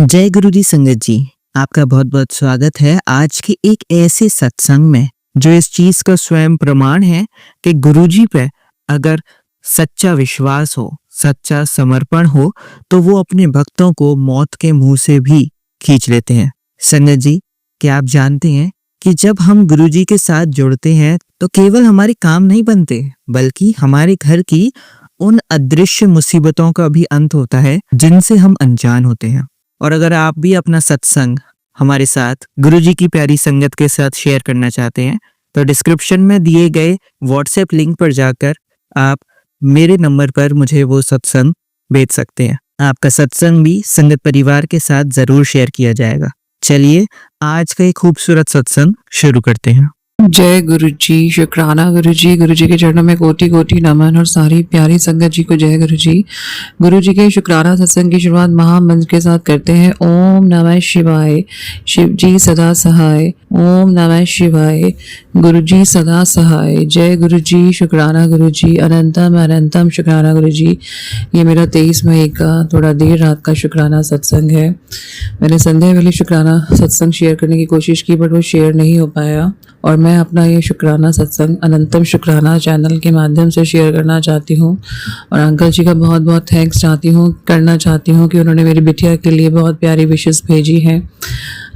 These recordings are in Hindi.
जय गुरु जी संगत जी, आपका बहुत बहुत स्वागत है आज के एक ऐसे सत्संग में जो इस चीज का स्वयं प्रमाण है कि गुरु जी पे अगर सच्चा विश्वास हो, सच्चा समर्पण हो तो वो अपने भक्तों को मौत के मुंह से भी खींच लेते हैं। संगत जी, क्या आप जानते हैं कि जब हम गुरु जी के साथ जुड़ते हैं तो केवल हमारे काम नहीं बनते बल्कि हमारे घर की उन अदृश्य मुसीबतों का भी अंत होता है जिनसे हम अनजान होते हैं। और अगर आप भी अपना सत्संग हमारे साथ गुरु जी की प्यारी संगत के साथ शेयर करना चाहते हैं तो डिस्क्रिप्शन में दिए गए व्हाट्सएप लिंक पर जाकर आप मेरे नंबर पर मुझे वो सत्संग भेज सकते हैं। आपका सत्संग भी संगत परिवार के साथ जरूर शेयर किया जाएगा। चलिए आज का एक खूबसूरत सत्संग शुरू करते हैं। जय गुरु जी, शुक्राना गुरु जी के चरणों में कोटि कोटि नमन और सारी प्यारी संगत जी को जय गुरु जी। गुरु जी के शुक्राना सत्संग की शुरुआत महामंत्र के साथ करते हैं। ओम नमः शिवाय, शिव जी सदा सहाय। ओम नमः शिवाय, गुरु जी सदा सहाय। जय गुरु जी, शुक्राना गुरु जी, अनंतम अनंतम शुक्राना गुरु जी। ये मेरा 23 मई का थोड़ा देर रात का शुक्राना सत्संग है। मैंने संध्या वाली शुक्राना सत्संग शेयर करने की कोशिश की बट वो शेयर नहीं हो पाया और मैं अपना ये शुक्राना सत्संग अनंतम शुक्राना चैनल के माध्यम से शेयर करना चाहती हूँ। और अंकल जी का बहुत बहुत थैंक्स करना चाहती हूँ कि उन्होंने मेरी बिटिया के लिए बहुत प्यारी विशेस भेजी हैं।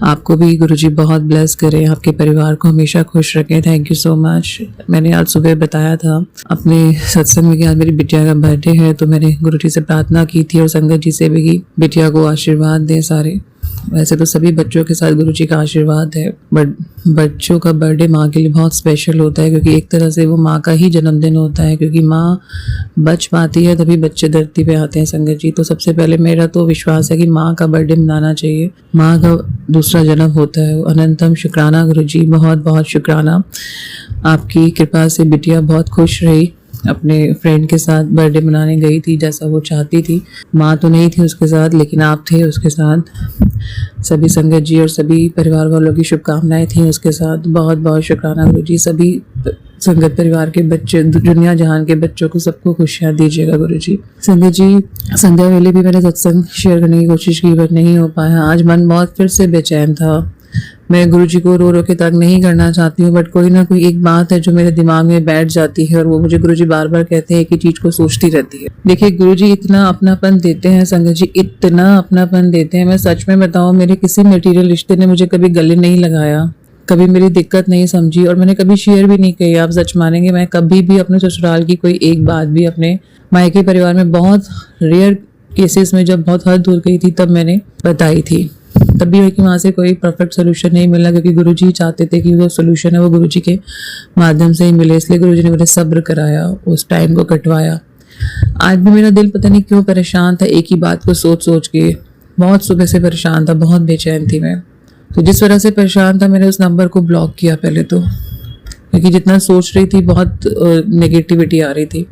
आपको भी गुरुजी बहुत ब्लेस करें, आपके परिवार को हमेशा खुश रखें। Thank you so much. मैंने आज सुबह बताया था अपने सत्संग में कि आज मेरी बिटिया का बर्थडे है तो मैंने गुरुजी से प्रार्थना की थी और संगत जी से भी कि बिटिया को आशीर्वाद दें सारे। वैसे तो सभी बच्चों के साथ गुरुजी का आशीर्वाद है बट बच्चों का बर्थडे माँ के लिए बहुत स्पेशल होता है क्योंकि एक तरह से वो माँ का ही जन्मदिन होता है क्योंकि माँ बच पाती है तभी बच्चे धरती पे आते हैं संगत जी। तो सबसे पहले मेरा तो विश्वास है कि माँ का बर्थडे मनाना चाहिए, माँ का दूसरा जन्म होता है। अनंतम शुक्राना गुरुजी, बहुत बहुत शुक्राना। आपकी कृपा से बिटिया बहुत खुश रही, अपने फ्रेंड के साथ बर्थडे मनाने गई थी जैसा वो चाहती थी। माँ तो नहीं थी उसके साथ लेकिन आप थे उसके साथ। सभी संगत जी और सभी परिवार वालों की शुभकामनाएं थी उसके साथ। बहुत बहुत शुक्राना गुरु जी। सभी संगत परिवार के बच्चे, दुनिया जहान के बच्चों को सबको खुशियाँ दीजिएगा गुरु जी। संगत जी, संध्या वेले भी मैंने सत्संग शेयर करने की कोशिश की बट नहीं हो पाया। आज मन बहुत फिर से बेचैन था। मैं गुरुजी को रो रो के तंग नहीं करना चाहती हूँ बट कोई ना कोई एक बात है जो मेरे दिमाग में बैठ जाती है और वो मुझे गुरुजी बार बार कहते हैं कि चीज को सोचती रहती है। देखिए गुरुजी इतना अपनापन देते हैं संगत जी, इतना अपनापन देते हैं। मैं सच में बताऊँ, मेरे किसी मटेरियल रिश्ते ने मुझे कभी गले नहीं लगाया, कभी मेरी दिक्कत नहीं समझी और मैंने कभी शेयर भी नहीं की। आप सच मानेंगे, मैं कभी भी अपने ससुराल की कोई एक बात भी अपने मायके परिवार में बहुत रेयर केसेस में जब बहुत हद दूर गई थी तब मैंने बताई थी। तभी है कि वहाँ से कोई परफेक्ट सोल्यूशन नहीं मिला क्योंकि गुरुजी चाहते थे कि वो सोल्यूशन है वो गुरुजी के माध्यम से ही मिले, इसलिए गुरुजी ने मुझे सब्र कराया, उस टाइम को कटवाया। आज भी मेरा दिल पता नहीं क्यों परेशान था, एक ही बात को सोच सोच के बहुत सुबह से परेशान था, बहुत बेचैन थी मैं। तो जिस वजह से परेशान था मैंने उस नंबर को ब्लॉक किया पहले तो, क्योंकि जितना सोच रही थी बहुत नेगेटिविटी आ रही थी।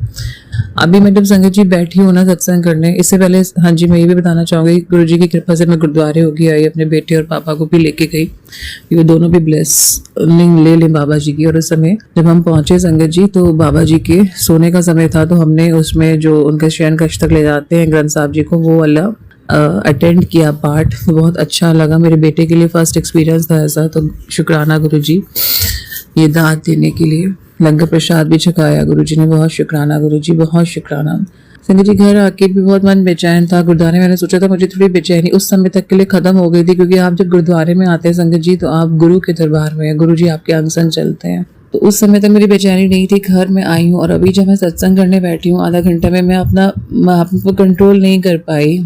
अभी मैं जब संगत जी बैठी हूँ ना सत्संग करने, इससे पहले हाँ जी मैं ये भी बताना चाहूँगी गुरु जी की कृपा से मैं गुरुद्वारे होगी आई, अपने बेटे और पापा को भी लेके गई, ये दोनों भी ब्लेसिंग ले लें बाबा जी की। और उस समय जब हम पहुंचे संगत जी तो बाबा जी के सोने का समय था तो हमने उसमें जो उनके शयन कक्ष तक ले जाते हैं ग्रंथ साहब जी को, वो वाला अटेंड किया पाठ। बहुत अच्छा लगा, मेरे बेटे के लिए फर्स्ट एक्सपीरियंस था ऐसा। तो शुक्राना गुरु जी ये दात देने के लिए। लंगर प्रसाद भी छकाया गुरुजी ने, बहुत शुक्राना गुरुजी, बहुत शुक्राना। संगत जी घर आके भी बहुत मन बेचैन था। गुरुद्वारे मैंने सोचा था मुझे थोड़ी बेचैनी उस समय तक के लिए खत्म हो गई थी क्योंकि आप जब गुरुद्वारे में आते हैं संगत जी तो आप गुरु के दरबार में हैं, गुरु जी आपके अंग संग चलते हैं। तो उस समय तक मेरी बेचैनी नहीं थी। घर में आई हूँ और अभी जब मैं सत्संग करने बैठी हूँ आधा घंटा में मैं अपना कंट्रोल नहीं कर पाई।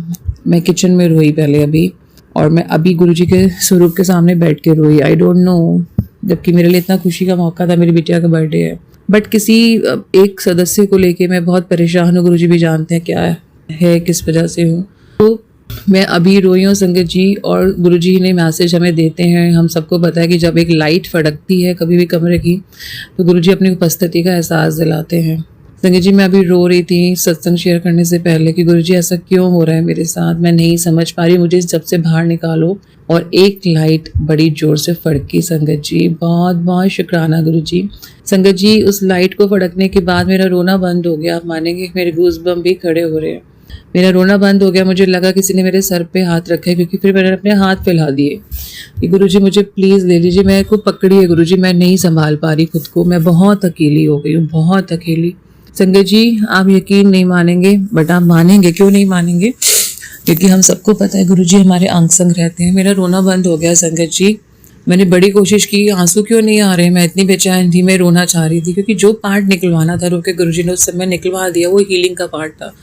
मैं किचन में रोई पहले अभी, और मैं अभी गुरु जी के स्वरूप के सामने बैठ के रोई। आई डोंट नो, जबकि मेरे लिए इतना खुशी का मौका था, मेरी बिटिया का बर्थडे है। बट किसी एक सदस्य को लेके मैं बहुत परेशान हूँ। गुरुजी भी जानते हैं क्या है किस वजह से हूँ। तो मैं अभी रोई हूँ संगत जी। और गुरुजी ने मैसेज हमें देते हैं, हम सबको पता है कि जब एक लाइट फड़कती है कभी भी कमरे की तो गुरुजी अपनी उपस्थिति का एहसास दिलाते हैं। संगत जी मैं अभी रो रही थी सत्संग शेयर करने से पहले कि गुरुजी ऐसा क्यों हो रहा है मेरे साथ, मैं नहीं समझ पा रही, मुझे इस जब से बाहर निकालो। और एक लाइट बड़ी जोर से फड़की संगत जी, बहुत बहुत शुक्राना गुरुजी। संगत जी उस लाइट को फड़कने के बाद मेरा रोना बंद हो गया। आप मानेंगे मेरे गूज़बम्प भी खड़े हो रहे हैं। मेरा रोना बंद हो गया, मुझे लगा किसी ने मेरे सर पे हाथ रखा है, क्योंकि फिर मैंने अपने हाथ फैला दिए कि गुरुजी मुझे प्लीज़ ले लीजिए, मेरे को पकड़ी है गुरुजी, मैं नहीं संभाल पा रही खुद को, मैं बहुत अकेली हो गई हूँ, बहुत अकेली। संगत जी आप यकीन नहीं मानेंगे, बट आप मानेंगे, क्यों नहीं मानेंगे, क्योंकि हम सबको पता है गुरुजी हमारे अंग संग रहते हैं। मेरा रोना बंद हो गया संगत जी, मैंने बड़ी कोशिश की, आंसू क्यों नहीं आ रहे, मैं इतनी बेचैन थी, मैं रोना चाह रही थी, क्योंकि जो पार्ट निकलवाना था रो के गुरुजी ने उस समय निकलवा दिया, वो हीलिंग का पार्ट था।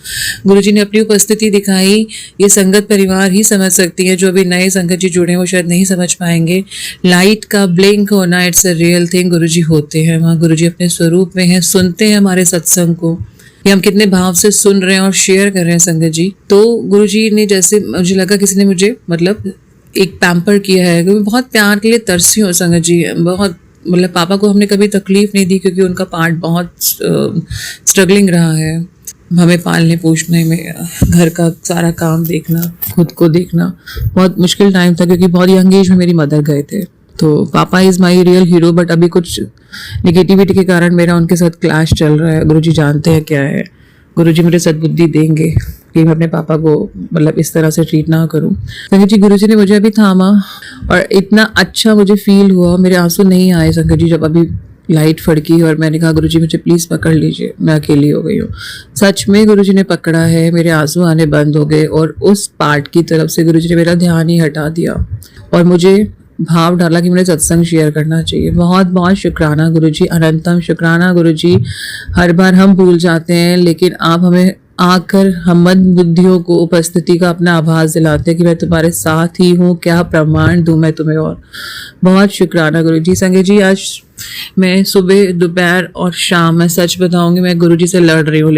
गुरुजी ने अपनी उपस्थिति दिखाई, ये संगत परिवार ही समझ सकती है, जो अभी नए संगत जी जुड़े हैं वो शायद नहीं समझ पाएंगे। लाइट का ब्लिंक होना, इट्स अ रियल थिंग, गुरुजी होते हैं वहाँ, गुरुजी अपने स्वरूप में हैं, सुनते हैं हमारे सत्संग को कि हम कितने भाव से सुन रहे हैं और शेयर कर रहे हैं संगत जी। तो गुरुजी ने, जैसे मुझे लगा किसी ने मुझे मतलब एक पैम्पर किया है, क्योंकि बहुत प्यार के लिए तरसी हो संगत जी, बहुत मतलब पापा को हमने कभी तकलीफ नहीं दी, क्योंकि उनका पार्ट बहुत स्ट्रगलिंग रहा है, हमें पालने पोषने में, घर का सारा काम देखना, खुद को देखना, बहुत मुश्किल टाइम था, क्योंकि बहुत यंग एज में मेरी मदर गए थे। तो पापा is my real hero, but अभी कुछ निगेटिविटी के कारण मेरा उनके साथ क्लैश चल रहा है, गुरुजी जानते हैं क्या है। गुरुजी मुझे सद्बुद्धि देंगे कि मैं अपने पापा को मतलब इस तरह से ट्रीट ना करूं। संगत जी गुरुजी ने मुझे अभी थामा और इतना अच्छा मुझे फील हुआ, मेरे आंसू नहीं आए संगत जी, जब अभी लाइट फड़की और मैंने कहा गुरुजी मुझे प्लीज़ पकड़ लीजिए, मैं अकेली हो गई हूँ। सच में गुरुजी ने पकड़ा है, मेरे आंसू आने बंद हो गए और उस पार्ट की तरफ से गुरुजी ने मेरा ध्यान ही हटा दिया और मुझे भाव डाला कि मुझे सत्संग शेयर करना चाहिए। बहुत बहुत शुक्राना गुरुजी, अनंतम शुक्राना गुरुजी। हर बार हम भूल जाते हैं, लेकिन आप हमें आकर हम मंद बुद्धियों को उपस्थिति का अपना आभास दिलाते हैं कि मैं तुम्हारे साथ ही हूँ, क्या प्रमाण दूँ मैं तुम्हें। और बहुत शुक्राना गुरुजी। संगत जी आज मैं सुबह दोपहर और शाम, मैं सच बताऊंगी, मैं गुरुजी से लड़ रही हूँ,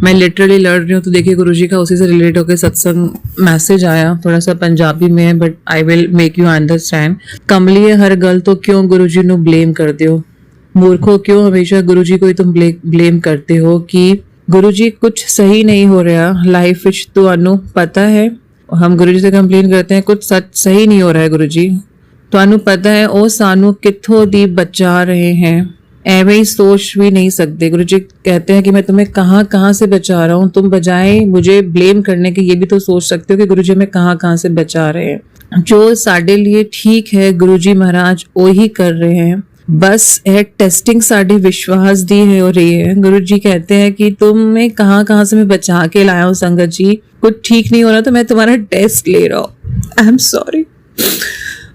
मैं लिटरली लड़ रही हूँ। तो देखिए गुरुजी का उसी से रिलेट होकर सत्संग मैसेज आया, थोड़ा सा पंजाबी में है, but I will make you understand. कमलिए हर गल तो क्यों गुरुजी नु ब्लेम करते हो, मूर्खो क्यों हमेशा गुरुजी को ही तुम ब्लेम करते हो कि गुरुजी कुछ सही नहीं हो रहा लाइफ विच, तुहानू पता है। हम गुरुजी से कंप्लेन करते हैं कुछ सच सही नहीं हो रहा है गुरुजी, तुहानू पता है ਉਹ सानू कित्थों दी बचा रहे हैं, ऐਵੇਂ ही सोच भी नहीं सकते। गुरुजी कहते हैं कि मैं तुम्हें कहाँ कहाँ से बचा रहा हूँ, तुम बजाय मुझे ब्लेम करने के ये भी तो सोच सकते हो कि गुरुजी हमें कहाँ कहाँ से बचा रहे हैं। जो साडे लिए ठीक है गुरुजी महाराज वही कर रहे हैं, बस है टेस्टिंग साड़ी विश्वास दी है हो रही है। गुरुजी कहते हैं कि तुम्हें कहाँ कहाँ से मैं बचा के लाया हूँ संगत जी, कुछ ठीक नहीं हो रहा तो मैं तुम्हारा टेस्ट ले रहा हूँ, आई एम सॉरी।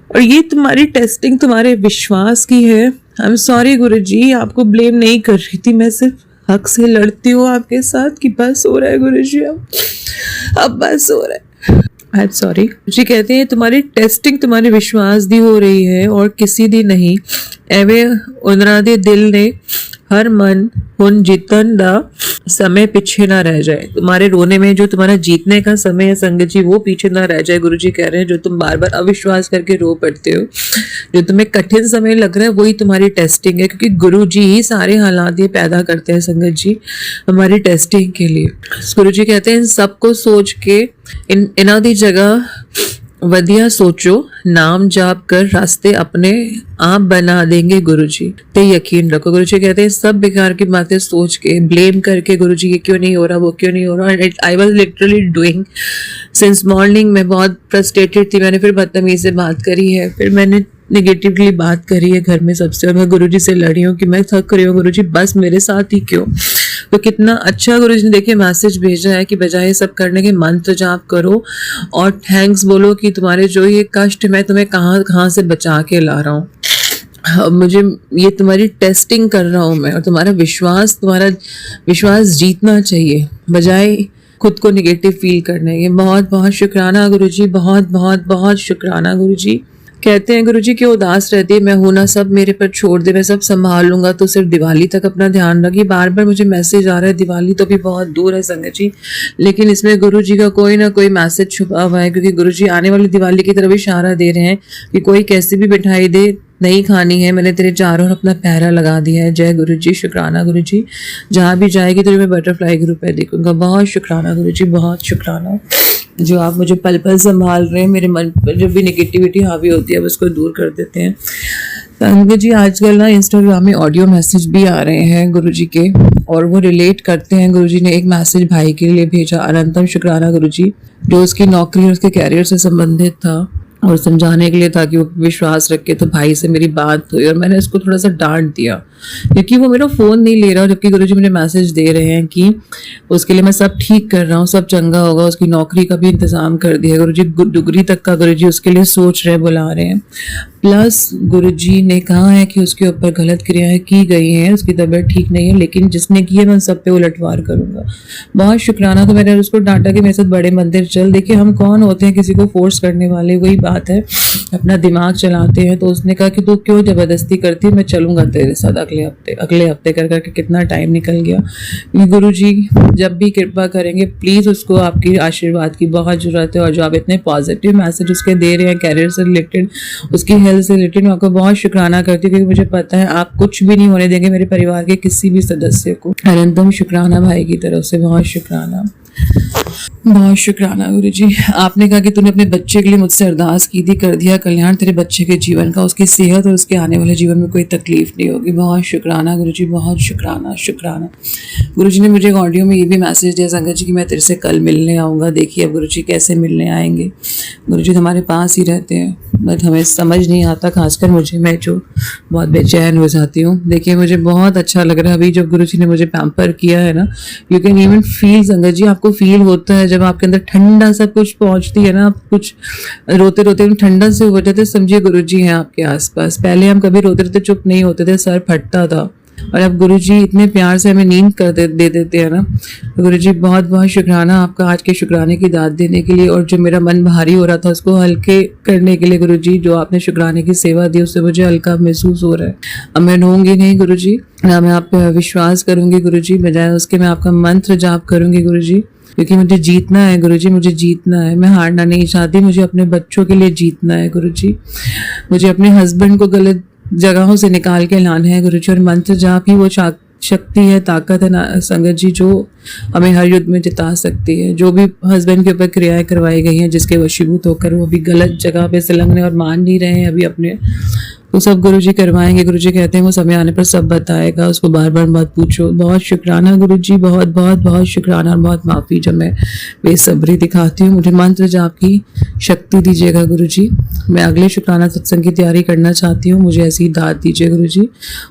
और ये तुम्हारी टेस्टिंग तुम्हारे विश्वास की है। आई एम सॉरी गुरुजी, आपको ब्लेम नहीं कर रही थी, मैं सिर्फ हक से लड़ती हूँ आपके साथ कि बस हो रहा है गुरुजी, अब बस हो रहा है। I am sorry. गुरुजी कहते हैं तुम्हारी टेस्टिंग तुम्हारे विश्वास दी हो रही है और किसी दी नहीं। एवे उनरा दे दिल ने हर मन हुन जीतन दा समय पीछे ना रह जाए। तुम्हारे रोने में जो तुम्हारा जीतने का समय है संगत जी, वो पीछे ना रह जाए। गुरुजी कह रहे हैं जो तुम बार बार अविश्वास करके रो पड़ते हो, जो तुम्हें कठिन समय लग रहा है, वही तुम्हारी टेस्टिंग है, क्योंकि गुरुजी ही सारे हालात ये पैदा करते हैं संगत जी हमारी टेस्टिंग के लिए। गुरुजी कहते हैं इन सबको सोच के इन्हां दी जगह वधिया सोचो, नाम जाप कर रास्ते अपने आप बना देंगे गुरुजी, ते यकीन रखो। गुरुजी कहते हैं सब बेकार की बातें सोच के ब्लेम करके गुरुजी ये क्यों नहीं हो रहा, वो क्यों नहीं हो रहा। I was literally doing since morning. मैं बहुत फ्रस्ट्रेटेड थी, मैंने फिर बदतमीज से बात करी है, फिर मैंने निगेटिवली बात करी है घर में सबसे, और मैं गुरुजी से लड़ी हूँ कि मैं थक रही हूँ गुरुजी, बस मेरे साथ ही क्यों। तो कितना अच्छा गुरुजी ने देखिए मैसेज भेजा है कि बजाय सब करने के मंत्र जाप करो और थैंक्स बोलो कि तुम्हारे जो ये कष्ट मैं तुम्हें कहाँ कहाँ से बचा के ला रहा हूँ, मुझे ये तुम्हारी टेस्टिंग कर रहा हूँ मैं, और तुम्हारा विश्वास जीतना चाहिए बजाय खुद को निगेटिव फील करने के। बहुत बहुत शुक्राना गुरुजी, बहुत बहुत बहुत शुक्राना गुरुजी। कहते हैं गुरुजी क्यों उदास रहती है, मैं हूं ना, सब मेरे पर छोड़ दे, मैं सब संभाल लूंगा, तो सिर्फ दिवाली तक अपना ध्यान रखिए। बार बार मुझे मैसेज आ रहा है, दिवाली तो भी बहुत दूर है संगत जी, लेकिन इसमें गुरुजी का कोई ना कोई मैसेज छुपा हुआ है, क्योंकि गुरुजी आने वाली दिवाली की तरफ इशारा दे रहे हैं कि कोई कैसी भी मिठाई दे नहीं खानी है, मैंने तेरे चारों ओर अपना पहरा लगा दिया है। जय गुरुजी, शुक्राना गुरुजी, जहाँ भी जाएगी तो मैं बटरफ्लाई ग्रुप पे देखूंगा। बहुत शुक्राना गुरुजी, बहुत शुक्राना जो आप मुझे पल पल संभाल रहे हैं, मेरे मन पर जब भी नेगेटिविटी हावी होती है उसको दूर कर देते हैं। संगत जी आजकल ना इंस्टाग्राम में ऑडियो मैसेज भी आ रहे हैं गुरुजी के, और वो रिलेट करते हैं। गुरुजी ने एक मैसेज भाई के लिए भेजा, अनंतम शुक्राना गुरुजी, जो उसकी नौकरी और उसके कैरियर से संबंधित था और समझाने के लिए था कि वो विश्वास रखे। तो भाई से मेरी बात हुई और मैंने उसको थोड़ा सा डांट दिया क्योंकि वो मेरा फ़ोन नहीं ले रहा, जबकि गुरुजी मुझे मैसेज दे रहे हैं कि उसके लिए मैं सब ठीक कर रहा हूँ, सब चंगा होगा, उसकी नौकरी का भी इंतज़ाम कर दिया गुरुजी, डिग्री तक का गुरुजी उसके लिए सोच रहे, बुला रहे हैं। प्लस गुरुजी ने कहा है कि उसके ऊपर गलत क्रियाएं की गई हैं, उसकी तबीयत ठीक नहीं है, लेकिन जिसने की है मैं उन सब पे उलटवार करूंगा। बहुत शुक्राना। तो मैंने उसको डांटा कि मेरे साथ बड़े मंदिर चल। देखिए हम कौन होते हैं किसी को फोर्स करने वाले, वही बात है, अपना दिमाग चलाते हैं। तो उसने कहा कि तू क्यों जबरदस्ती करती है, मैं चलूंगा तेरे साथ अगले हफ्ते कर करके कितना टाइम निकल गया। गुरुजी जब भी कृपा करेंगे प्लीज़ उसको आपकी आशीर्वाद की बहुत ज़रूरत है। और जो आप इतने पॉजिटिव मैसेज उसके दे रहे हैं कैरियर से रिलेटेड, उसकी हेल्थ से रिलेटेड, मैं आपको बहुत शुक्राना करती हूँ क्योंकि मुझे पता है आप कुछ भी नहीं होने देंगे मेरे परिवार के किसी भी सदस्य को। अनंतम शुक्राना भाई की तरफ से, बहुत शुक्राना, बहुत शुक्राना गुरुजी। आपने कहा कि तूने अपने बच्चे के लिए मुझसे अरदास की थी, कर दिया कल्याण तेरे बच्चे के जीवन का, उसकी सेहत और उसके आने वाले जीवन में कोई तकलीफ नहीं होगी। बहुत शुक्राना गुरुजी, बहुत शुक्राना, शुक्राना। गुरुजी ने मुझे एक ऑडियो में ये भी मैसेज दिया संगत जी कि मैं तेरे से कल मिलने आऊँगा। देखिए अब गुरुजी कैसे मिलने आएंगे। गुरुजी हमारे पास ही रहते हैं, बट हमें समझ नहीं आता, खासकर मुझे, मैं जो बहुत बेचैन हो जाती हूँ। देखिए मुझे बहुत अच्छा लग रहा है अभी जब गुरुजी ने मुझे पैम्पर किया है ना, यू कैन इवन फील संगत जी, आपको फील होता है जब आपके अंदर ठंडा सा कुछ पहुंचती है ना, आप कुछ रोते रोते ठंडा से हो जाते, समझिए गुरुजी हैं आपके आसपास। पहले हम कभी रोते रोते चुप नहीं होते थे, सर फटता था, और अब गुरुजी इतने प्यार से हमें नींद दे देते हैं ना। तो गुरुजी बहुत बहुत शुक्राना आपका आज के शुक्राने की दाद देने के लिए, और जो मेरा मन भारी हो रहा था उसको हल्के करने के लिए गुरुजी, जो आपने शुक्राने की सेवा दी उससे मुझे हल्का महसूस हो रहा है। अब मैं रोऊंगी नहीं गुरुजी, ना मैं आप पे विश्वास करूंगी गुरुजी, बजाय उसके मैं आपका मंत्र जाप करूंगी गुरुजी, क्योंकि मुझे जीतना है गुरुजी, मुझे जीतना है, मैं हारना नहीं चाहती, मुझे अपने बच्चों के लिए जीतना है गुरुजी, मुझे अपने हस्बैंड को गलत जगहों से निकाल के लाना है गुरुजी। और मंत्र जाप ही वो शक्ति है, ताकत है ना संगत जी, जो हमें हर युद्ध में जिता सकती है। जो भी हस्बैंड के ऊपर क्रियाएं करवाई गई हैं जिसके वशीभूत होकर वो अभी गलत जगह पे संलग्न और मान नहीं रहे हैं अभी अपने, तो सब गुरुजी करवाएंगे। गुरुजी कहते हैं वो समय आने पर सब बताएगा, उसको बार बार मत पूछो। बहुत शुक्राना गुरुजी, बहुत बहुत बहुत शुक्राना, और बहुत माफ़ी जब मैं बेसब्री दिखाती हूँ। मुझे मंत्र जाप की शक्ति दीजिएगा गुरुजी, मैं अगले शुक्राना सत्संग की तैयारी करना चाहती हूँ, मुझे ऐसी दाद दीजिए गुरुजी,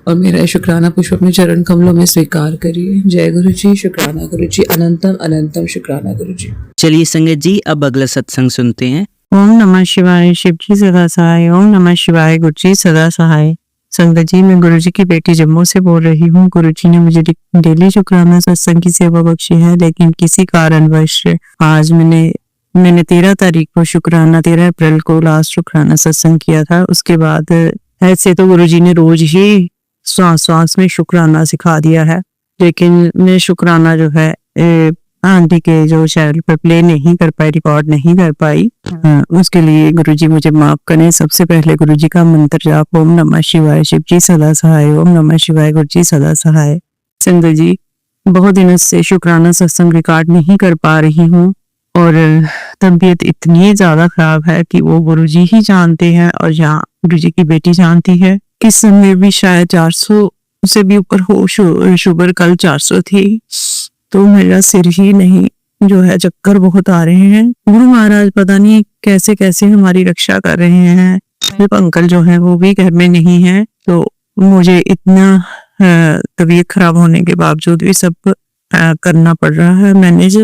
और मेरा शुक्राना पुष्प अपने चरण कमलों में स्वीकार करिए। जय गुरुजी, शुक्राना गुरुजी, अनंतम अनंतम शुक्राना गुरुजी। चलिए संगत जी अब अगला सत्संग सुनते हैं। ओम नमः शिवाय, शिव जी सदा सहाय। ओम नमः शिवाय, गुरु जी सदा सहाय। संगत जी मैं गुरु जी की बेटी जम्मू से बोल रही हूँ। गुरु जी ने मुझे डेली शुक्राना सत्संग की सेवा बख्शी है, लेकिन किसी कारणवश आज मैंने 13 तारीख को शुक्राना, 13 अप्रैल को लास्ट शुक्राना सत्संग किया था। उसके बाद ऐसे तो गुरु जी ने रोज ही श्वास में शुक्राना सिखा दिया है, लेकिन मैं शुक्राना जो है आंटी के जो चैनल पर प्ले नहीं कर पाई, रिकॉर्ड नहीं कर पाई, उसके लिए गुरुजी मुझे माफ करें। सबसे पहले गुरुजी का मंत्र जाप, ओम नमः शिवाय, शिव जी सदा सहाय। ओम नमः शिवाय, गुरु जी सदा सहाय। संगत जी बहुत दिनों से शुक्राना सत्संग रिकॉर्ड नहीं कर पा रही हूँ, और तबीयत इतनी ज्यादा खराब है कि वो गुरुजी ही जानते हैं, और यहाँ गुरुजी की बेटी जानती है। किस समय भी शायद 400 से भी ऊपर हो शुगर, कल 400 थी, तो मेरा सिर ही नहीं जो है, चक्कर बहुत आ रहे हैं। गुरु महाराज पता नहीं कैसे कैसे हमारी रक्षा कर रहे हैं। सिर्फ अंकल जो है वो भी घर में नहीं है, तो मुझे इतना तबीयत खराब होने के बावजूद भी सब करना पड़ रहा है मैनेज।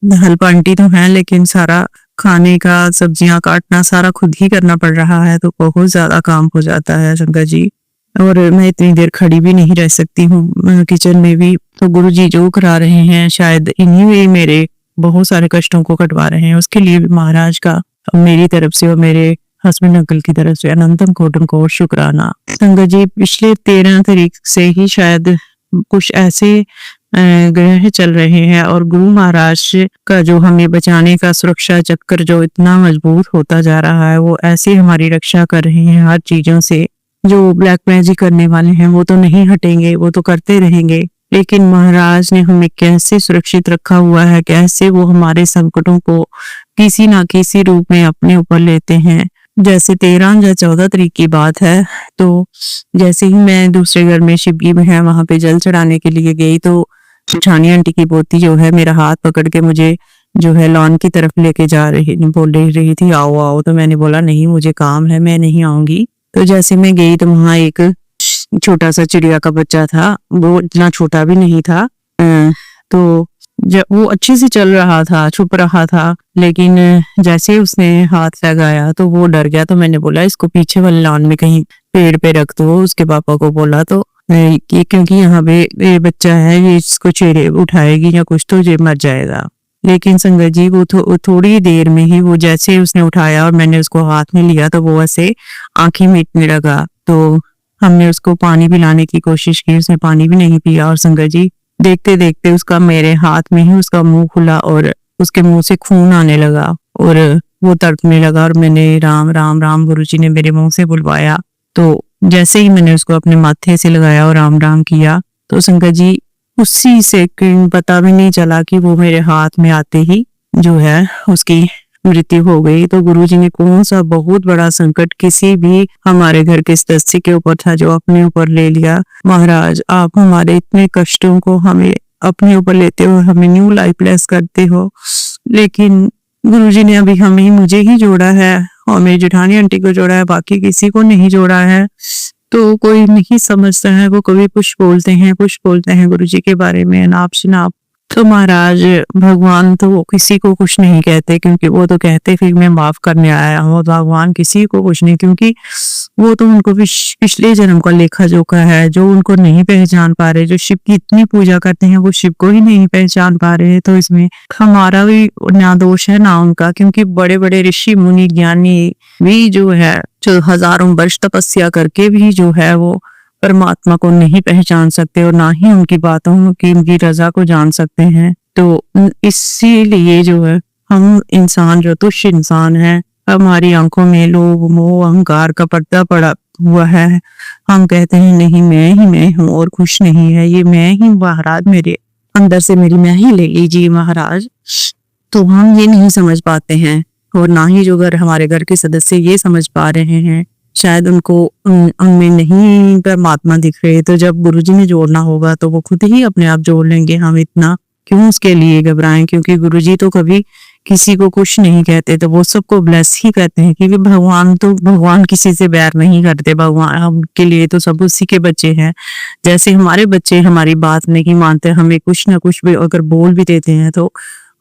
हेल्प आंटी तो है, लेकिन सारा खाने का, सब्जियां काटना सारा खुद ही करना पड़ रहा है, तो बहुत ज्यादा काम हो जाता है संगत जी, और मैं इतनी देर खड़ी भी नहीं रह सकती हूँ किचन में भी। तो गुरुजी जो करा रहे हैं शायद इन्हीं में मेरे बहुत सारे कष्टों को कटवा रहे हैं, उसके लिए भी महाराज का मेरी तरफ से और मेरे हस्बैंड अंकल की तरफ से अनंतम कोटन को शुक्राना। संगत जी पिछले 13 तारीख से ही शायद कुछ ऐसे ग्रह चल रहे हैं, और गुरु महाराज का जो हमें बचाने का सुरक्षा चक्कर जो इतना मजबूत होता जा रहा है, वो ऐसे हमारी रक्षा कर रहे हैं हर चीजों से। जो ब्लैक मैजिक करने वाले हैं वो तो नहीं हटेंगे, वो तो करते रहेंगे, लेकिन महाराज ने हमें कैसे सुरक्षित रखा हुआ है, कैसे वो हमारे संकटों को किसी ना किसी रूप में अपने ऊपर लेते हैं। जैसे 13 या 14 तारीख की बात है, तो जैसे ही मैं दूसरे घर में शिवजी में है वहां पे जल चढ़ाने के लिए गई, तो जेठानी आंटी की पोती जो है मेरा हाथ पकड़ के मुझे जो है लॉन की तरफ लेके जा बोल रही थी आओ आओ, तो मैंने बोला नहीं मुझे काम है मैं नहीं आऊंगी। तो जैसे मैं गई तो वहां एक छोटा सा चिड़िया का बच्चा था, वो इतना छोटा भी नहीं था। तो जब वो अच्छे से चल रहा था, छुप रहा था, लेकिन जैसे ही उसने हाथ लगाया तो वो डर गया। तो मैंने बोला इसको पीछे वाले लॉन में कहीं पेड़ पे रख दो। उसके पापा को बोला तो कि क्योंकि यहाँ पे ये बच्चा है, ये इसको चेहरे उठाएगी या कुछ तो ये मर जाएगा। लेकिन संगत जी वो थोड़ी देर में ही वो जैसे उसने उठाया और मैंने उसको हाथ में लिया तो वो ऐसे आंखें मीटने लगा। तो हमने उसको पानी पिलाने की कोशिश की, उसने पानी भी नहीं पिया। और संगत जी देखते देखते उसका मेरे हाथ में ही उसका मुंह खुला और उसके मुंह से खून आने लगा और वो तड़पने लगा। और मैंने राम राम राम गुरुजी ने मेरे मुंह से बुलवाया। तो जैसे ही मैंने उसको अपने माथे से लगाया और राम राम किया तो संगत जी उसी सेकंड पता भी नहीं चला कि वो मेरे हाथ में आते ही जो है उसकी मृत्यु हो गई। तो गुरुजी ने कौन सा बहुत बड़ा संकट किसी भी हमारे घर के सदस्य के ऊपर था जो अपने ऊपर ले लिया। महाराज आप हमारे इतने कष्टों को हमें अपने ऊपर लेते हो, हमें न्यू लाइफ लेस करते हो, लेकिन गुरुजी ने अभी हमें मुझे ही जोड़ा है और मेरी जेठानी आंटी को जोड़ा है, बाकी किसी को नहीं जोड़ा है। तो कोई नहीं समझता है, वो कभी कुछ बोलते हैं गुरुजी के बारे में अनाप शनाप। तो महाराज भगवान तो वो किसी को कुछ नहीं कहते, क्योंकि वो तो कहते फिर मैं माफ करने आया हूँ। भगवान किसी को कुछ नहीं, क्योंकि वो तो उनको पिछले जन्म का लेखा जोखा है। जो उनको नहीं पहचान पा रहे, जो शिव की इतनी पूजा करते हैं वो शिव को ही नहीं पहचान पा रहे, तो इसमें हमारा भी ना दोष है ना उनका। क्योंकि बड़े बड़े ऋषि मुनि ज्ञानी भी जो है, जो हजारों वर्ष तपस्या करके भी जो है वो परमात्मा को नहीं पहचान सकते और ना ही उनकी बातों की उनकी रजा को जान सकते हैं। तो इसीलिए जो है हम इंसान जो तुच्छ इंसान है, हमारी आंखों में लोभ मोह अहंकार का पर्दा पड़ा हुआ है। हम कहते हैं नहीं मैं हूँ और कुछ नहीं है, ये मैं ही महाराज, मेरे अंदर से मेरी मैं ही ले लीजिए महाराज। तो हम ये नहीं समझ पाते हैं और ना ही जो हमारे घर के सदस्य ये समझ पा रहे हैं। शायद उनको उनमें नहीं परमात्मा दिख रहे। तो जब गुरुजी ने जोड़ना होगा तो वो खुद ही अपने आप जोड़ लेंगे। हम इतना क्यों उसके लिए घबराएं, क्योंकि गुरुजी तो कभी किसी को कुछ नहीं कहते, तो वो सबको ब्लेस ही करते हैं। क्योंकि भगवान किसी से बैर नहीं करते। भगवान हम के लिए तो सब उसी के बच्चे हैं। जैसे हमारे बच्चे हमारी बात नहीं मानते, हमें कुछ ना कुछ भी अगर बोल भी देते हैं तो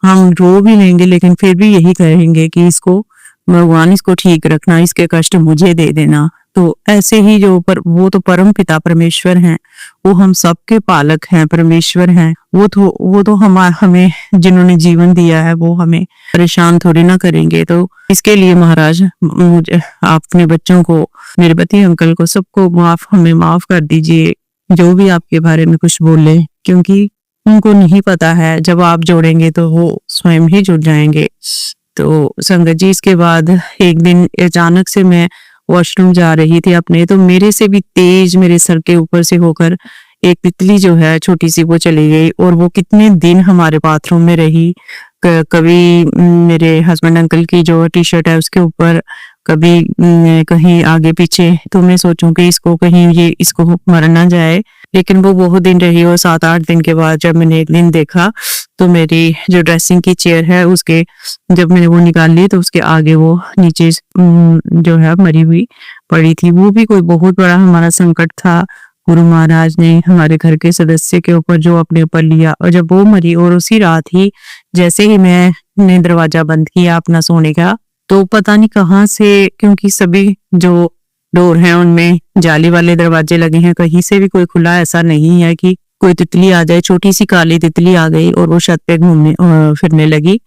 हम रो भी लेंगे, लेकिन फिर भी यही कहेंगे कि इसको भगवान इसको ठीक रखना, इसके कष्ट मुझे दे देना। तो ऐसे ही वो तो परम पिता परमेश्वर हैं, वो हम सबके पालक हैं, परमेश्वर हैं। वो तो हमें जिन्होंने जीवन दिया है वो हमें परेशान थोड़ी ना करेंगे। तो इसके लिए महाराज मुझे आप अपने बच्चों को, मेरे पति अंकल को, सबको हमें माफ कर दीजिए जो भी आपके बारे में कुछ बोले, क्योंकि उनको नहीं पता है। जब आप जोड़ेंगे तो वो स्वयं ही जुड़ जाएंगे। तो संगत जी इसके बाद एक दिन अचानक से मैं वॉशरूम जा रही थी अपने, तो मेरे से भी तेज मेरे सर के ऊपर से होकर एक तितली जो है छोटी सी वो चली गई। और वो कितने दिन हमारे बाथरूम में रही। कभी मेरे हस्बैंड अंकल की जो टी शर्ट है उसके ऊपर, कभी कहीं आगे पीछे। तो मैं सोचूं कि इसको कहीं इसको मर ना जाए, लेकिन वो बहुत दिन रही। और 7-8 दिन के बाद जब मैंने एक दिन देखा तो मेरी जो ड्रेसिंग की चेयर है उसके जब मैंने वो निकाल ली तो उसके आगे वो नीचे जो है मरी हुई पड़ी थी। वो भी कोई बहुत बड़ा हमारा संकट था। गुरु महाराज ने हमारे घर के सदस्य के ऊपर जो अपने ऊपर लिया। और जब वो मरी और उसी रात ही जैसे ही मैंने दरवाजा बंद किया अपना सोने का, तो पता नहीं कहाँ से, क्योंकि सभी जो डोर हैं उनमें जाली वाले दरवाजे लगे हैं, कहीं से भी कोई खुला ऐसा नहीं है कि कोई तितली आ जाए। छोटी सी काली तितली आ गई और वो छत पे घूमने फिरने लगी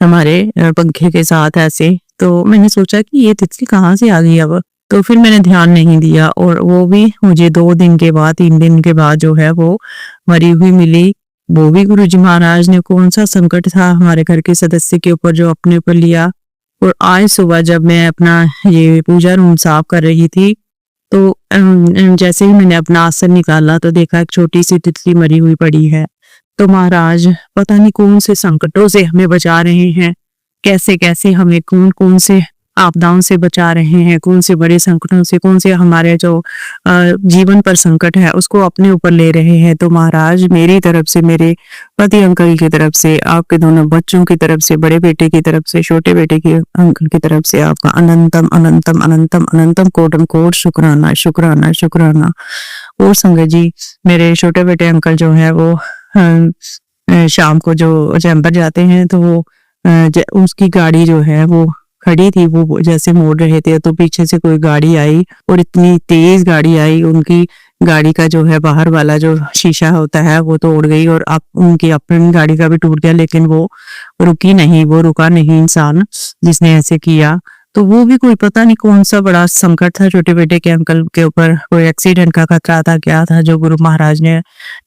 हमारे पंखे के साथ ऐसे। तो मैंने सोचा कि ये तितली कहाँ से आ गई अब। तो फिर मैंने ध्यान नहीं दिया और वो भी मुझे 2 दिन के बाद 3 दिन के बाद जो है वो मरी हुई मिली। वो भी गुरुजी महाराज ने कौन सा संकट था हमारे घर के सदस्य के ऊपर जो अपने ऊपर लिया। और आज सुबह जब मैं अपना ये पूजा रूम साफ कर रही थी तो जैसे ही मैंने अपना आसन निकाला तो देखा एक छोटी सी तितली मरी हुई पड़ी है। तो महाराज पता नहीं कौन से संकटों से हमें बचा रहे हैं, कैसे कैसे हमें कौन कौन से आपदाओं से बचा रहे हैं, कौन से बड़े संकटों से, कौन से हमारे जो जीवन पर संकट है उसको अपने ऊपर ले रहे हैं। तो महाराज मेरी तरफ से, मेरे पति अंकल की तरफ से, आपके दोनों बच्चों की तरफ से, बड़े बेटे की तरफ से, छोटे बेटे की अंकल की तरफ से आपका अनंतम अनंतम अनंतम अनंतम कोटम कोट शुक्राना शुक्राना शुक्राना। और संगत जी, मेरे छोटे बेटे अंकल जो है वो शाम को जो चैम्बर जाते हैं तो वो उसकी गाड़ी जो है वो खड़ी थी, वो जैसे मोड़ रहे थे तो पीछे से कोई गाड़ी आई और इतनी तेज गाड़ी आई, उनकी गाड़ी का जो है बाहर वाला जो शीशा होता है वो तोड़ गई और उनकी अपनी गाड़ी का भी टूट गया, लेकिन वो रुकी नहीं, वो रुका नहीं इंसान जिसने ऐसे किया। तो वो भी कोई पता नहीं कौन सा बड़ा संकट था छोटे बेटे के अंकल के ऊपर, कोई एक्सीडेंट का खतरा था, क्या था जो गुरु महाराज ने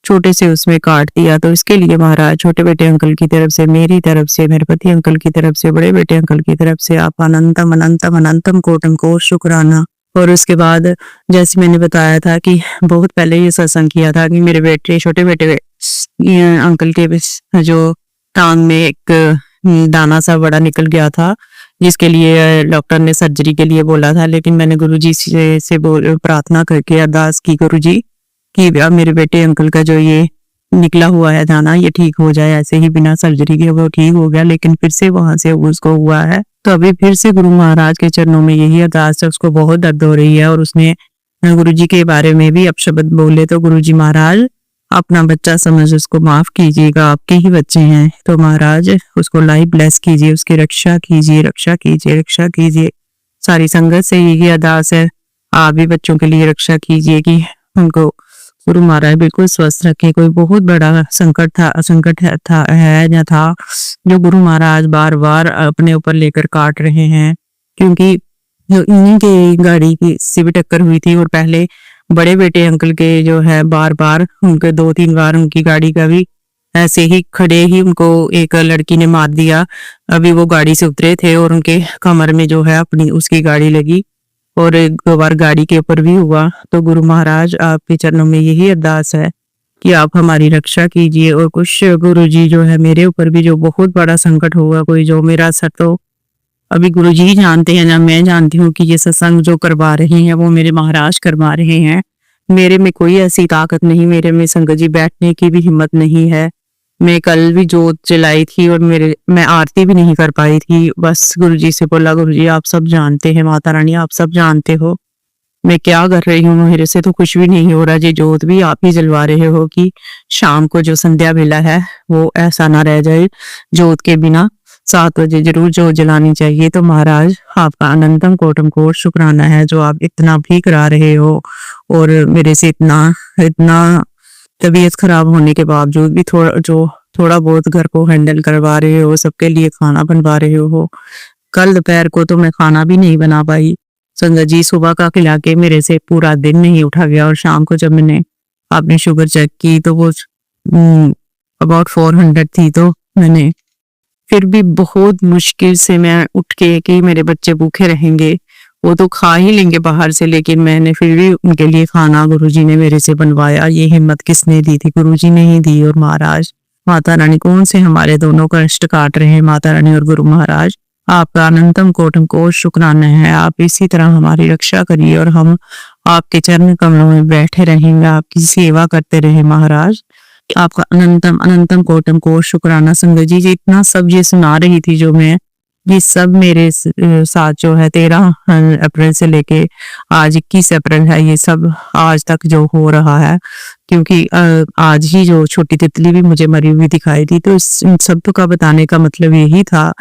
छोटे से उसमें काट दिया। तो इसके लिए महाराज छोटे बेटे अंकल की तरफ से, मेरी तरफ से, मेरे पति अंकल की तरफ से, बड़े बेटे अंकल की तरफ से आप अनंतम अनंतम अनंतम कोटम को शुक्राना। और उसके बाद जैसे मैंने बताया था कि बहुत पहले ये सत्संग किया था कि मेरे बेटे, छोटे बेटे अंकल के जो टांग में एक दाना सा बड़ा निकल गया था, जिसके लिए डॉक्टर ने सर्जरी के लिए बोला था, लेकिन मैंने गुरुजी से प्रार्थना करके अरदास की, गुरुजी कि अब मेरे बेटे अंकल का जो ये निकला हुआ है दाना ये ठीक हो जाए, ऐसे ही बिना सर्जरी के। वो ठीक हो गया, लेकिन फिर से वहां से उसको हुआ है। तो अभी फिर से गुरु महाराज के चरणों में यही अरदास है, उसको बहुत दर्द हो रही है और उसने गुरुजी के बारे में भी अपशब्द बोले। तो गुरुजी महाराज अपना बच्चा समझ उसको माफ कीजिएगा, आपके ही बच्चे हैं, तो महाराज उसको लाइफ ब्लेस कीजिए, उसकी रक्षा कीजिए, रक्षा कीजिए, रक्षा कीजिए। सारी संगत से यही अरदास है, आप भी बच्चों के लिए रक्षा कीजिए कि उनको गुरु महाराज बिल्कुल स्वस्थ रखे। कोई बहुत बड़ा संकट है या था जो गुरु महाराज बार बार अपने ऊपर लेकर काट रहे हैं, क्योंकि जो इन्हीं की गाड़ी की से भी टक्कर हुई थी और पहले बड़े बेटे अंकल के जो है बार बार उनके 2-3 बार उनकी गाड़ी का भी ऐसे ही खड़े ही उनको एक लड़की ने मार दिया। अभी वो गाड़ी से उतरे थे और उनके कमर में जो है अपनी उसकी गाड़ी लगी और एक बार गाड़ी के ऊपर भी हुआ। तो गुरु महाराज आपके चरणों में यही अरदास है कि आप हमारी रक्षा कीजिए। और कुछ गुरुजी जो है मेरे ऊपर भी जो बहुत बड़ा संकट होगा, कोई जो मेरा सर तो अभी गुरुजी ही जानते हैं ना मैं जानती हूँ कि ये सत्संग जो करवा रहे हैं वो मेरे महाराज करवा रहे हैं। मेरे में कोई ऐसी ताकत नहीं, मेरे में संगत जी बैठने की भी हिम्मत नहीं है। मैं कल भी जोत जलाई थी और मैं आरती भी नहीं कर पाई थी। बस गुरुजी से बोला, गुरुजी आप सब जानते हैं, माता रानी आप सब जानते हो मैं क्या कर रही हूँ, मेरे से तो कुछ भी नहीं हो रहा। जी जोत भी आप ही जलवा रहे हो कि शाम को जो संध्या बेला है वो ऐसा ना रह जाए, जोत के बिना 7 बजे जरूर जोत जलानी चाहिए। तो महाराज आपका अनंतम कोटम कोट शुक्राना है जो आप इतना भी करा रहे हो और मेरे से इतना तबीयत खराब होने के बावजूद भी थोड़ा बहुत घर को हैंडल करवा रहे हो, सबके लिए खाना बनवा रहे हो। कल दोपहर को तो मैं खाना भी नहीं बना पाई संगत जी, सुबह का खिला के मेरे से पूरा दिन नहीं उठा गया। और शाम को जब मैंने अपनी शुगर चेक की तो वो अबाउट 400 थी। तो मैंने फिर भी बहुत मुश्किल से मैं उठ के कि मेरे बच्चे भूखे रहेंगे, वो तो खा ही लेंगे बाहर से, लेकिन मैंने फिर भी उनके लिए खाना गुरुजी ने मेरे से बनवाया। ये हिम्मत किसने दी थी? गुरुजी ने ही दी। और महाराज माता रानी कौन से हमारे दोनों कष्ट काट रहे हैं, माता रानी और गुरु महाराज आपका अनंतम कोटम कोट शुक्राना है। आप इसी तरह हमारी रक्षा करिए और हम आपके चरण कमलों में बैठे रहेंगे, आपकी सेवा करते रहे महाराज। आपका अनंतम अनंतम कोटम कोट शुक्राना। संगत जी इतना सब ये सुना रही थी जो मैं, ये सब मेरे साथ जो है 13 अप्रैल से लेके आज 21 अप्रैल है, ये सब आज तक जो हो रहा है, क्योंकि आज ही जो छोटी तितली भी मुझे मरी हुई दिखाई दी। तो इन सब का बताने का मतलब यही था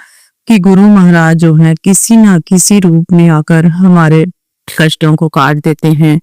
कि गुरु महाराज जो है किसी ना किसी रूप में आकर हमारे कष्टों को काट देते हैं,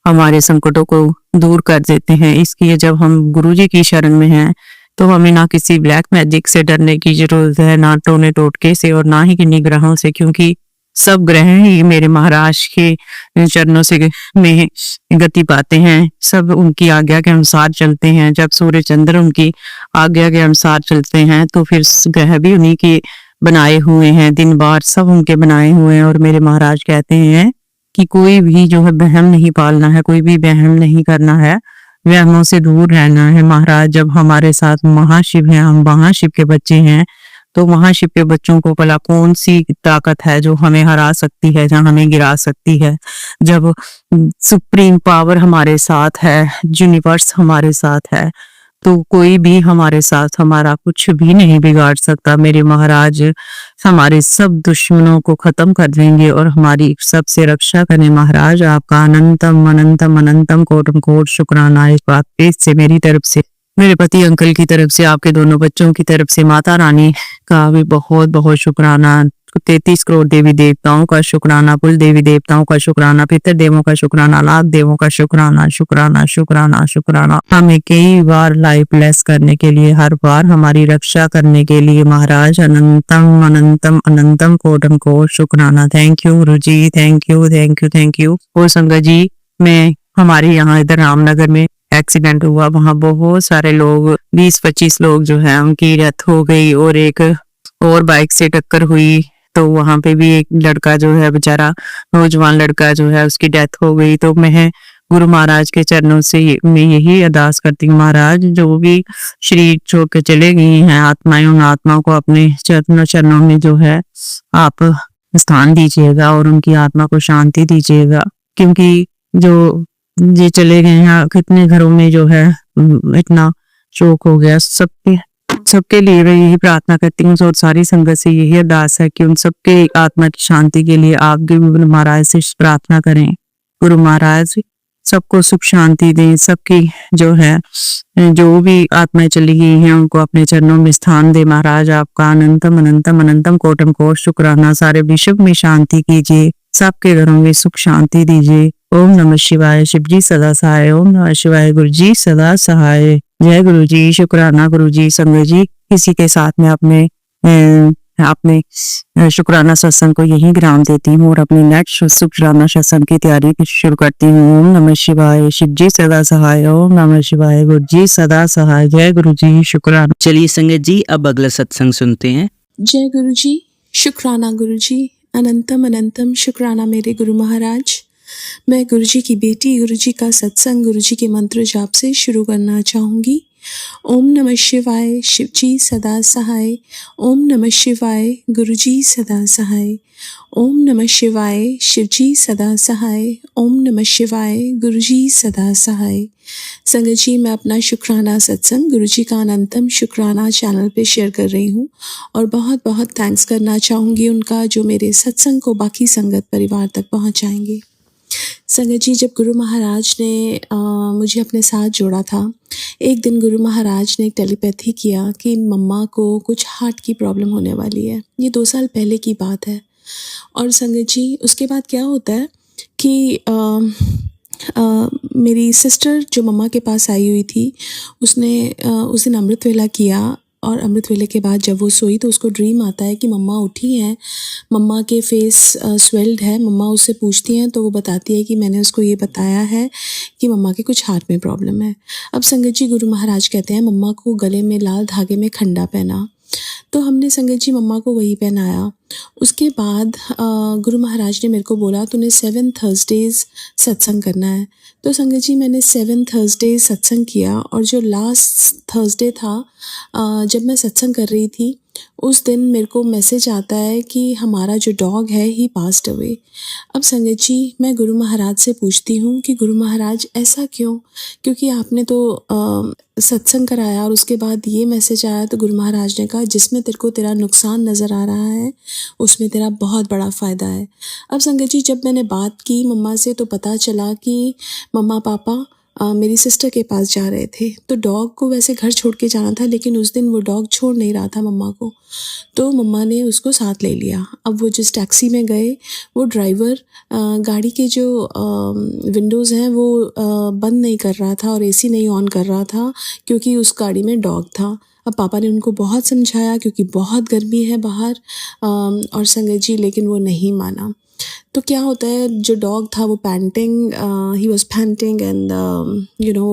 हमारे संकटों को दूर कर देते हैं। इसलिए जब हम गुरुजी की शरण में हैं तो हमें ना किसी ब्लैक मैजिक से डरने की जरूरत है, ना टोने टोटके से और ना ही किन्हीं ग्रहों से, क्योंकि सब ग्रह ही मेरे महाराज के चरणों से में गति पाते हैं। सब उनकी आज्ञा के अनुसार चलते हैं। जब सूर्य चंद्र उनकी आज्ञा के अनुसार चलते हैं तो फिर ग्रह भी उन्हीं के बनाए हुए हैं, दिन बार सब उनके बनाए हुए हैं। और मेरे महाराज कहते हैं कि कोई भी जो है वहम नहीं पालना है, कोई भी वहम नहीं करना है, वहमों से दूर रहना है। महाराज जब हमारे साथ महाशिव हैं, हम महाशिव के बच्चे हैं, तो वहां छिपे बच्चों को भला कौन सी ताकत है जो हमें हरा सकती है, जहाँ हमें गिरा सकती है, जब सुप्रीम पावर हमारे साथ है, यूनिवर्स हमारे साथ है, तो कोई भी हमारे साथ हमारा कुछ भी नहीं बिगाड़ सकता। मेरे महाराज हमारे सब दुश्मनों को खत्म कर देंगे और हमारी सबसे रक्षा करें। महाराज आपका अनंतम अनंतम अनंतम कोटम कोट शुक्राना इस बात पे से मेरी तरफ से, मेरे पति अंकल की तरफ से, आपके दोनों बच्चों की तरफ से, माता रानी का भी बहुत बहुत शुक्राना, 33 करोड़ देवी देवताओं का शुक्राना, कुल देवी देवताओं का शुक्राना, पितर देवों का शुक्राना, लाख देवों का शुक्राना शुक्राना शुक्राना शुक्राना, हमें कई बार लाइफ ब्लेस करने के लिए, हर बार हमारी रक्षा करने के लिए। महाराज अनंतम अनंतम अनंतम कोटम को शुक्राना। Thank you Guru ji, thank you thank you thank you. और संगत जी, मैं हमारे यहाँ इधर रामनगर में एक्सीडेंट हुआ, वहाँ बहुत सारे लोग, 20-25 लोग जो है उनकी डेथ हो गई और एक और बाइक से टक्कर हुई, तो वहां पे भी एक लड़का जो है बेचारा, नौजवान लड़का जो है उसकी डेथ हो गई। तो मैं गुरु महाराज के चरणों से मैं यही अरदास करती हूँ, महाराज जो भी शरीर छोड़ के चले गई हैं आत्माएं, उन आत्माओं को अपने चरणों में जो है आप स्थान दीजिएगा और उनकी आत्मा को शांति दीजिएगा, क्योंकि जो ये चले गए हैं, कितने घरों में जो है इतना शोक हो गया। सबके लिए मैं यही प्रार्थना करती हूँ और सारी संगत से यही अरदास है कि उन सबके आत्मा की शांति के लिए आप भी गुरु महाराज से प्रार्थना करें। गुरु महाराज सबको सुख शांति दें, सबकी जो है जो भी आत्माएं चली गई हैं उनको अपने चरणों में स्थान दे। महाराज आपका अनंतम अनंतम अनंतम कोटम कोट शुक्राना। सारे विश्व में शांति कीजिए, सबके घरों में सुख शांति दीजिए। ओम नमः शिवाय। शिव जी सदा सहाय। ओम नमः शिवाय। गुरु जी सदा सहाय। जय गुरु जी। शुक्राना गुरु जी। संगत जी, इसी के साथ में अपने शुक्राना सत्संग को यही विराम देती हूँ और अपनी नेक्स्ट शुक्राना सत्संग की तैयारी शुरू करती हूँ। ओम नमः शिवाय। शिव जी सदा सहाय। ओम नमः शिवाय। गुरु जी सदा सहाय। जय गुरु जी। शुक्राना। चलिए संगत जी, अब अगला सत्संग सुनते हैं। जय गुरु जी। शुक्राना गुरु जी। अनंतम अनंतम शुक्राना मेरे गुरु महाराज। मैं गुरु जी की बेटी, गुरु जी का सत्संग गुरु जी के मंत्र जाप से शुरू करना चाहूँगी। ओम नमः शिवाय। शिव जी सदा सहाय। ओम नमः शिवाय। गुरु जी सदा सहाय। ओम नमः शिवाय। शिव जी सदा सहाय। ओम नमः शिवाय। गुरु जी सदा सहाय। संगत जी, मैं अपना शुक्राना सत्संग गुरु जी का अनंतम शुक्राना चैनल पे शेयर कर रही हूँ और बहुत बहुत थैंक्स करना चाहूँगी उनका, जो मेरे सत्संग को बाकी संगत परिवार तक पहुँचाएंगे। संगत जी, जब गुरु महाराज ने मुझे अपने साथ जोड़ा था, एक दिन गुरु महाराज ने एक टेलीपैथी किया कि मम्मा को कुछ हार्ट की प्रॉब्लम होने वाली है। ये 2 साल पहले की बात है। और संगत जी, उसके बाद क्या होता है कि मेरी सिस्टर जो मम्मा के पास आई हुई थी, उसने उस दिन अमृत वेला किया और अमृत वेले के बाद जब वो सोई तो उसको ड्रीम आता है कि मम्मा उठी हैं, मम्मा के फेस स्वेल्ड है। मम्मा उससे पूछती हैं तो वो बताती है कि मैंने उसको ये बताया है कि मम्मा के कुछ हार्ट में प्रॉब्लम है। अब संगत जी, गुरु महाराज कहते हैं मम्मा को गले में लाल धागे में खंडा पहना, तो हमने संगत जी मम्मा को वही पहनाया। उसके बाद गुरु महाराज ने मेरे को बोला तूने 7 थर्सडेज सत्संग करना है। तो संगत जी, मैंने 7 थर्सडेज सत्संग किया और जो लास्ट थर्सडे था, जब मैं सत्संग कर रही थी, उस दिन मेरे को मैसेज आता है कि हमारा जो डॉग है ही पास्ड अवे। अब संगत जी, मैं गुरु महाराज से पूछती हूँ कि गुरु महाराज ऐसा क्यों, क्योंकि आपने तो सत्संग कराया और उसके बाद ये मैसेज आया। तो गुरु महाराज ने कहा जिसमें तेरे को तेरा नुकसान नज़र आ रहा है उसमें तेरा बहुत बड़ा फ़ायदा है। अब संगत जी, जब मैंने बात की मम्मा से तो पता चला कि मम्मा पापा मेरी सिस्टर के पास जा रहे थे। तो डॉग को वैसे घर छोड़ के जाना था, लेकिन उस दिन वो डॉग छोड़ नहीं रहा था मम्मा को, तो मम्मा ने उसको साथ ले लिया। अब वो जिस टैक्सी में गए, वो ड्राइवर गाड़ी के जो विंडोज़ हैं वो बंद नहीं कर रहा था और एसी नहीं ऑन कर रहा था, क्योंकि उस गाड़ी में डॉग था। अब पापा ने उनको बहुत समझाया क्योंकि बहुत गर्मी है बाहर, और संगत जी लेकिन वो नहीं माना। तो क्या होता है, जो डॉग था वो painting, he was painting and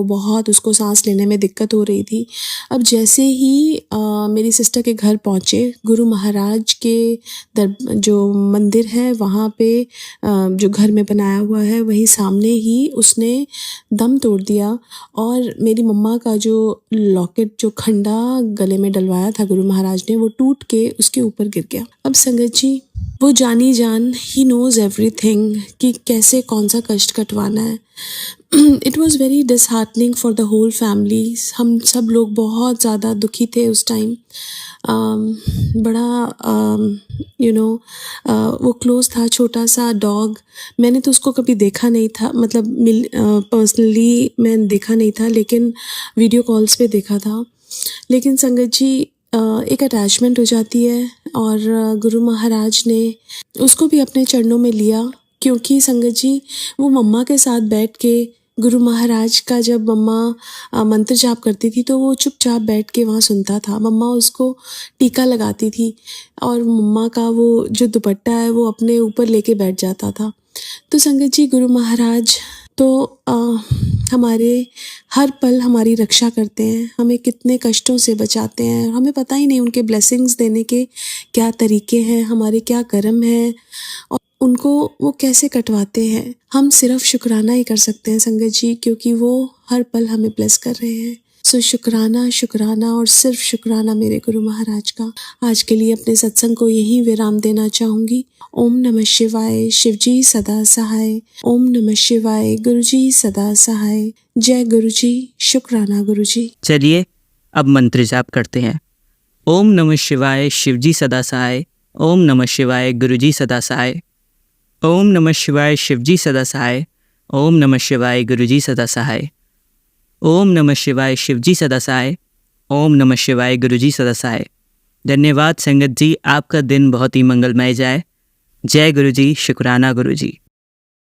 बहुत उसको सांस लेने में दिक्कत हो रही थी। अब जैसे ही मेरी सिस्टर के घर पहुँचे, गुरु महाराज के जो मंदिर है वहाँ पे, जो घर में बनाया हुआ है वहीं सामने ही उसने दम तोड़ दिया और मेरी मम्मा का जो लॉकेट, जो खंडा गले में डलवाया था गुरु महाराज ने, वो टूट के उसके ऊपर गिर गया। अब संगत जी, वो जानी जान, ही नोज़ एवरीथिंग कि कैसे कौन सा कष्ट कटवाना है। It was very disheartening for the whole family. हम सब लोग बहुत ज़्यादा दुखी थे उस टाइम। बड़ा वो क्लोज था, छोटा सा डॉग। मैंने तो उसको कभी देखा नहीं था, मतलब पर्सनली मैं देखा नहीं था, लेकिन वीडियो कॉल्स पे देखा था। लेकिन संगत जी, एक अटैचमेंट हो जाती है और गुरु महाराज ने उसको भी अपने चरणों में लिया, क्योंकि संगत जी वो मम्मा के साथ बैठ के, गुरु महाराज का जब मम्मा मंत्र जाप करती थी तो वो चुपचाप बैठ के वहाँ सुनता था। मम्मा उसको टीका लगाती थी और मम्मा का वो जो दुपट्टा है वो अपने ऊपर लेके बैठ जाता था। तो संगत जी, गुरु महाराज तो हमारे हर पल हमारी रक्षा करते हैं, हमें कितने कष्टों से बचाते हैं, हमें पता ही नहीं उनके ब्लेसिंग्स देने के क्या तरीके हैं, हमारे क्या कर्म हैं और उनको वो कैसे कटवाते हैं। हम सिर्फ शुक्राना ही कर सकते हैं संगत जी, क्योंकि वो हर पल हमें ब्लेस कर रहे हैं। सो शुक्राना, शुक्राना और सिर्फ शुक्राना मेरे गुरु महाराज का। आज के लिए अपने सत्संग को यहीं विराम देना चाहूँगी। ओम नमः शिवाय, शिवजी सदा सहाय। ओम नमः शिवाय, गुरुजी सदा सहाय। जय गुरुजी, शुक्राना गुरुजी। चलिए अब मंत्र जाप करते हैं। ओम नमः शिवाय, शिवजी सदा सहाय। ओम नमः शिवाय, गुरुजी सदा सहाय। ओम नमः शिवाय, शिवजी सदा सहाय। ओम नमः शिवाय, गुरुजी सदा सहाय। ओम नमः शिवाय, शिवजी सदा सहाय। ओम नमः शिवाय, गुरुजी सदा सहाय। धन्यवाद संगत जी, आपका दिन बहुत ही मंगलमय जाए। जय गुरुजी, शुक्राना गुरुजी।